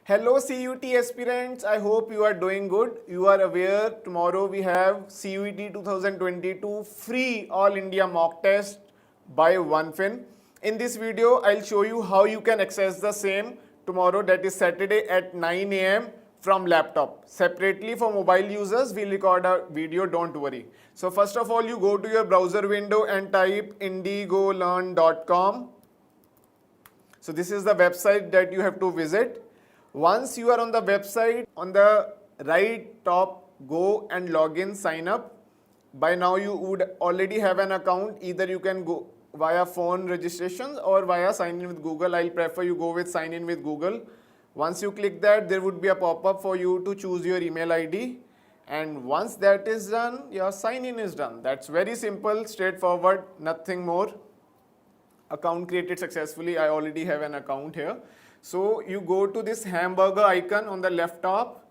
Hello CUT aspirants, I hope you are doing good. You are aware tomorrow we have CUT 2022 free All India mock test by OneFin. In this video, I'll show you how you can access the same tomorrow, that is Saturday at 9 a.m. from laptop. Separately for mobile users, we'll record a video, don't worry. So first of all, you go to your browser window and type indigolearn.com. So this is the website that you have to visit. Once you are on the website, on the right top, go and log in, sign up. By now you would already have an account. Either you can go via phone registrations or via sign in with Google. I'll prefer you go with sign in with Google. Once you click that, there would be a pop-up for you to choose your email ID. And once that is done, your sign in is done. That's very simple, straightforward, nothing more. Account created successfully. I already have an account here. So you go to this hamburger icon on the left top,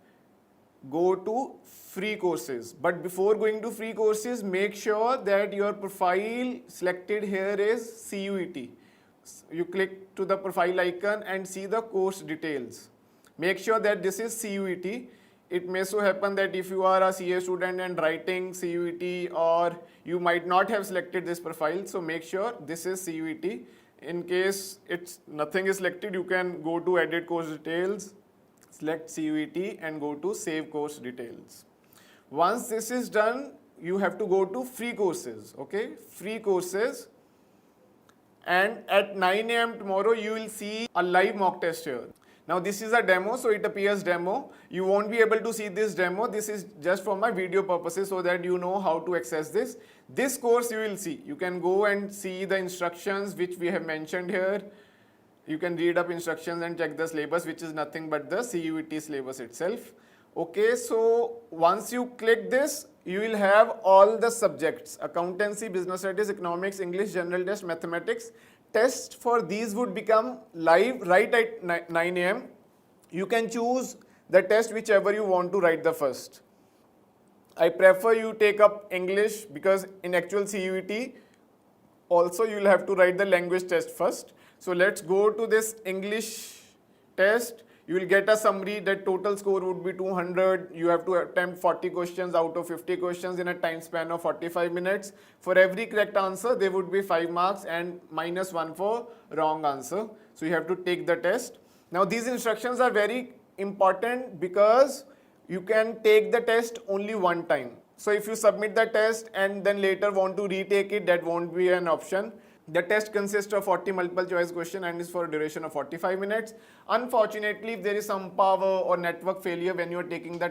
go to free courses. But before going to free courses, make sure that your profile selected here is CUET. You click to the profile icon and see the course details. Make sure that this is CUET. It may so happen that if you are a CA student and writing CUET, or you might not have selected this profile, so make sure this is CUET. In case nothing is selected, you can go to edit course details, select CUET and go to save course details. Once this is done, you have to go to free courses, okay? Free courses. And at 9 a.m. tomorrow, you will see a live mock test here. Now this is a demo, so it appears demo. You won't be able to see this demo. This is just for my video purposes so that you know how to access this. This course you will see. You can go and see the instructions which we have mentioned here. You can read up instructions and check the syllabus, which is nothing but the CUET syllabus itself. Okay, so once you click this, you will have all the subjects: accountancy, business studies, economics, English, general test, mathematics. Test for these would become live right at 9 a.m. You can choose the test whichever you want to write the first. I prefer you take up English because in actual CUET also you will have to write the language test first. So let's go to this English test. You will get a summary that total score would be 200. You have to attempt 40 questions out of 50 questions in a time span of 45 minutes. For every correct answer, there would be 5 marks and -1 for wrong answer. So you have to take the test. Now these instructions are very important because you can take the test only one time. So if you submit the test and then later want to retake it, that won't be an option. The test consists of 40 multiple choice questions and is for a duration of 45 minutes. Unfortunately, if there is some power or network failure when you are taking the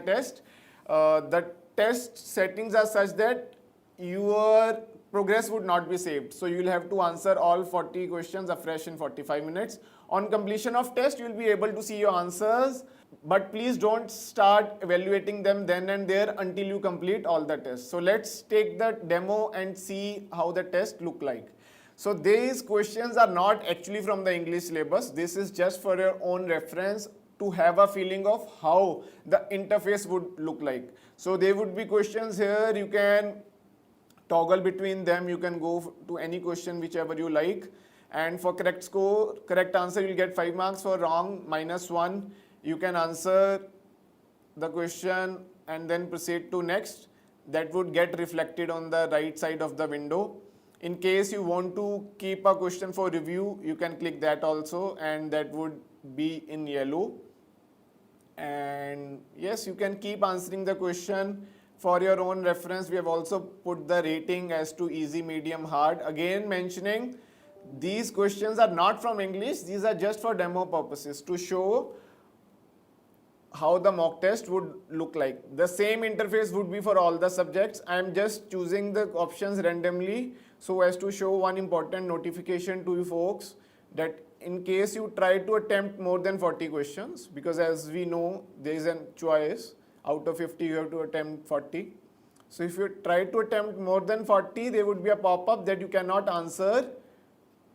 test settings are such that your progress would not be saved. So you will have to answer all 40 questions afresh in 45 minutes. On completion of test, you will be able to see your answers, but please don't start evaluating them then and there until you complete all the tests. So let's take the demo and see how the test look like. So these questions are not actually from the English syllabus. This is just for your own reference to have a feeling of how the interface would look like. So there would be questions here. You can toggle between them. You can go to any question whichever you like. And for correct answer, you'll get 5 marks. For wrong, -1. You can answer the question and then proceed to next. That would get reflected on the right side of the window. In case you want to keep a question for review, you can click that also, and that would be in yellow. And yes, you can keep answering the question for your own reference. We have also put the rating as to easy, medium, hard. Again mentioning, these questions are not from English. These are just for demo purposes to show how the mock test would look like. The same interface would be for all the subjects. I am just choosing the options randomly so as to show one important notification to you folks, that in case you try to attempt more than 40 questions, because as we know there is a choice, out of 50 you have to attempt 40. So if you try to attempt more than 40, there would be a pop-up that you cannot answer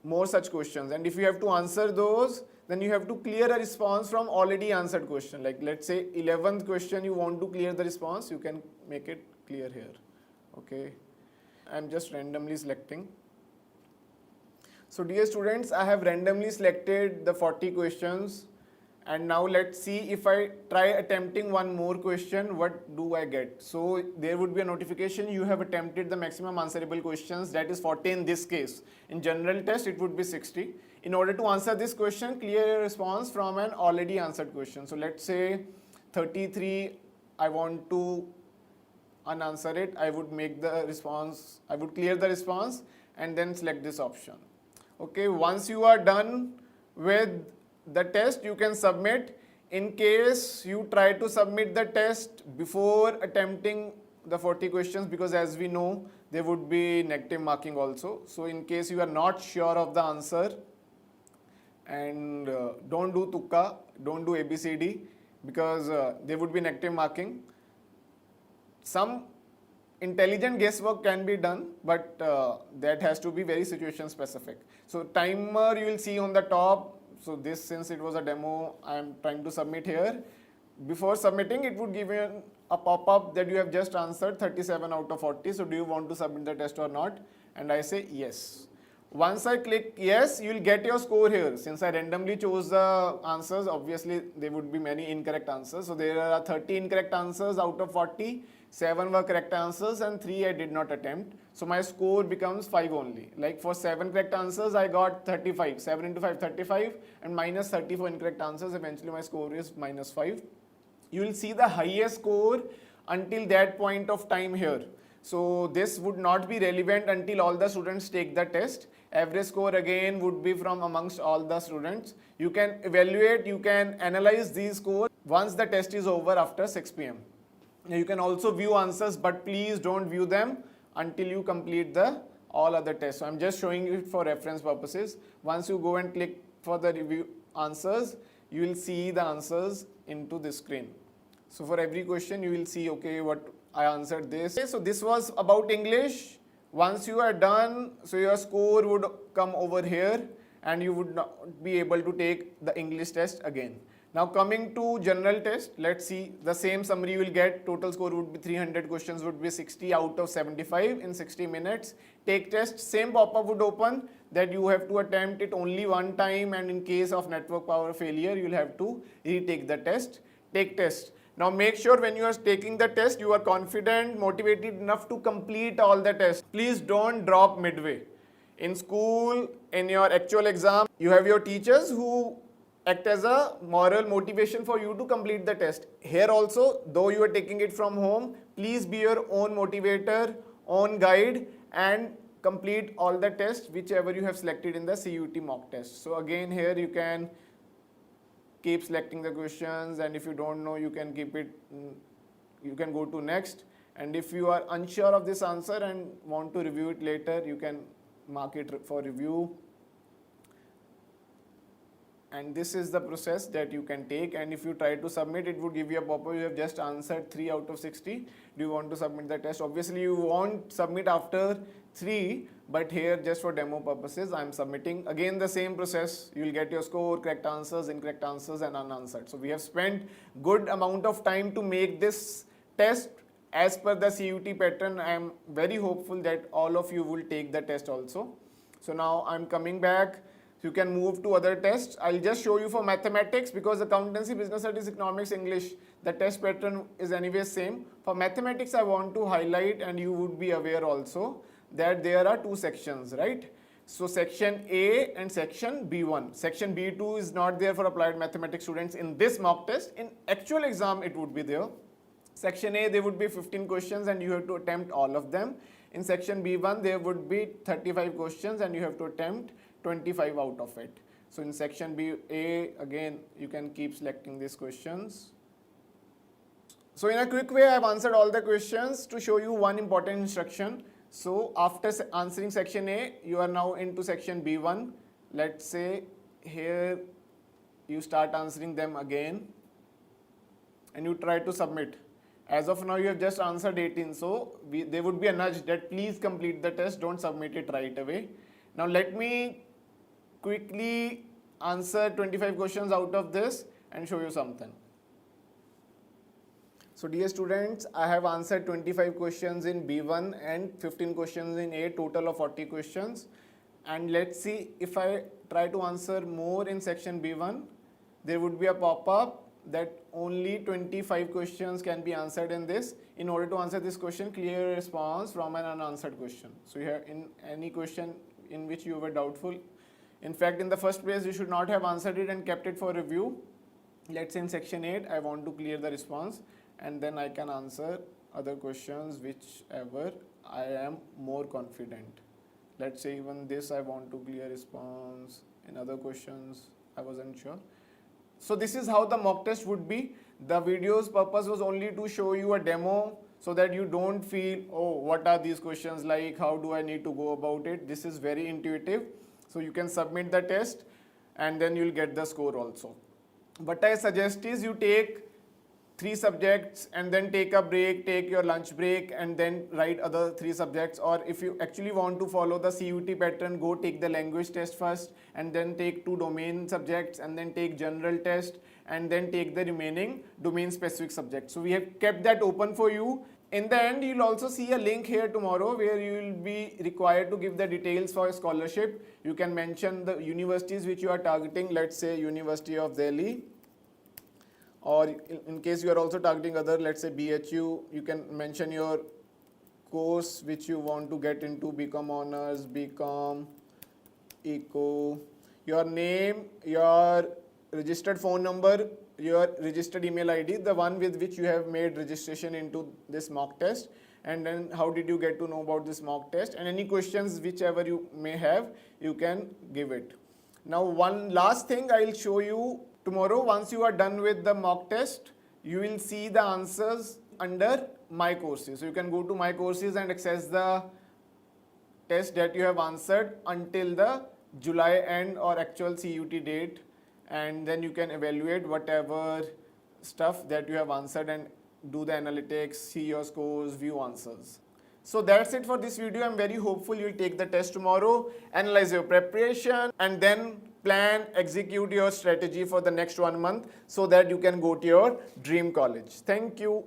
more such questions. And if you have to answer those, then you have to clear a response from already answered question. Like let's say 11th question you want to clear the response, you can make it clear here. Okay, I'm just randomly selecting. So dear students, I have randomly selected the 40 questions And now let's see if I try attempting one more question, what do I get? So there would be a notification you have attempted the maximum answerable questions, that is 40 in this case. In general test it would be 60. In order to answer this question, clear your response from an already answered question. So let's say 33, I want to unanswer it. I would make the response, I would clear the response and then select this option. Okay, once you are done with the test, you can submit. In case you try to submit the test before attempting the 40 questions, because as we know there would be negative marking also. So in case you are not sure of the answer, and don't do tukka, don't do ABCD, because there would be negative marking. Some intelligent guesswork can be done, but that has to be very situation specific. So timer you will see on the top. So this, since it was a demo, I am trying to submit here. Before submitting, it would give you a pop-up that you have just answered 37 out of 40. So do you want to submit the test or not? And I say yes. Once I click yes, you will get your score here. Since I randomly chose the answers, obviously there would be many incorrect answers. So there are 30 incorrect answers out of 40. 7 were correct answers and 3 I did not attempt. So my score becomes 5 only. Like for 7 correct answers, I got 35. 7 into 5, 35, and minus 30 for incorrect answers. Eventually my score is minus 5. You will see the highest score until that point of time here. So this would not be relevant until all the students take the test. Average score again would be from amongst all the students. You can evaluate, you can analyze these scores once the test is over after 6 p.m. You can also view answers, but please don't view them until you complete the all other tests. So I'm just showing it for reference purposes. Once you go and click for the review answers, you will see the answers into the screen. So for every question you will see, okay, what I answered this. Okay, so this was about English. Once you are done, so your score would come over here and you would not be able to take the English test again. Now coming to general test, let's see the same summary you will get. Total score would be 300, questions would be 60 out of 75 in 60 minutes. Take test, same pop-up would open that you have to attempt it only one time, and in case of network power failure, you will have to retake the test. Take test. Now make sure when you are taking the test, you are confident, motivated enough to complete all the tests. Please don't drop midway. In school, in your actual exam, you have your teachers who act as a moral motivation for you to complete the test. Here also, though you are taking it from home, please be your own motivator, own guide, and complete all the tests whichever you have selected in the CUET mock test. So again here you can keep selecting the questions, and if you don't know, you can keep it, you can go to next. And if you are unsure of this answer and want to review it later, you can mark it for review. And this is the process that you can take. And if you try to submit, it would give you a pop-up. You have just answered 3 out of 60. Do you want to submit the test? Obviously you won't submit after 3, but here just for demo purposes I am submitting. Again the same process. You will get your score, correct answers, incorrect answers, and unanswered. So we have spent good amount of time to make this test as per the CUET pattern. I am very hopeful that all of you will take the test also. So now I am coming back. You can move to other tests. I'll just show you for mathematics, because accountancy, business studies, economics, English, the test pattern is anyway same. For mathematics, I want to highlight, and you would be aware also, that there are 2 sections, right? So section A and section B1. Section B2 is not there for applied mathematics students in this mock test. In actual exam, it would be there. Section A, there would be 15 questions and you have to attempt all of them. In section B1, there would be 35 questions and you have to attempt 25 out of it. So in section BA, again, you can keep selecting these questions. So in a quick way, I have answered all the questions. To show you one important instruction. So after answering section A, you are now into section B1. Let's say here you start answering them again and you try to submit. As of now, you have just answered 18. So there would be a nudge that please complete the test, don't submit it right away. Now let me quickly answer 25 questions out of this and show you something. So dear students, I have answered 25 questions in B1 and 15 questions in A, total of 40 questions. And let's see if I try to answer more in section B1. there would be a pop-up that only 25 questions can be answered in this. In order to answer this question, clear a response from an unanswered question. So you have in any question in which you were doubtful. In fact, in the first place, you should not have answered it and kept it for review. Let's say in section 8, I want to clear the response and then I can answer other questions whichever I am more confident. Let's say even this I want to clear response. In other questions, I wasn't sure. So this is how the mock test would be. The video's purpose was only to show you a demo so that you don't feel, oh, what are these questions like? How do I need to go about it? This is very intuitive. So you can submit the test and then you'll get the score also. What I suggest is you take 3 subjects and then take a break, take your lunch break and then write other 3 subjects. Or if you actually want to follow the CUT pattern, go take the language test first and then take 2 domain subjects and then take general test and then take the remaining domain specific subjects. So we have kept that open for you. In the end, you'll also see a link here tomorrow where you will be required to give the details for scholarship. You can mention the universities which you are targeting, let's say University of Delhi. Or in case you are also targeting other, let's say BHU, you can mention your course which you want to get into, BCom Honors, BCom, Eco, your name, your registered phone number, your registered email ID, the one with which you have made registration into this mock test, and then how did you get to know about this mock test, and any questions whichever you may have, you can give it. Now one last thing I'll show you tomorrow. Once you are done with the mock test, you will see the answers under My Courses. So you can go to My Courses and access the test that you have answered until the July end or actual CUT date, and then you can evaluate whatever stuff that you have answered and do the analytics, see your scores, view answers. So that's it for this video. I'm very hopeful you'll take the test tomorrow, analyze your preparation, and then plan, execute your strategy for the next 1 month so that you can go to your dream college. Thank you.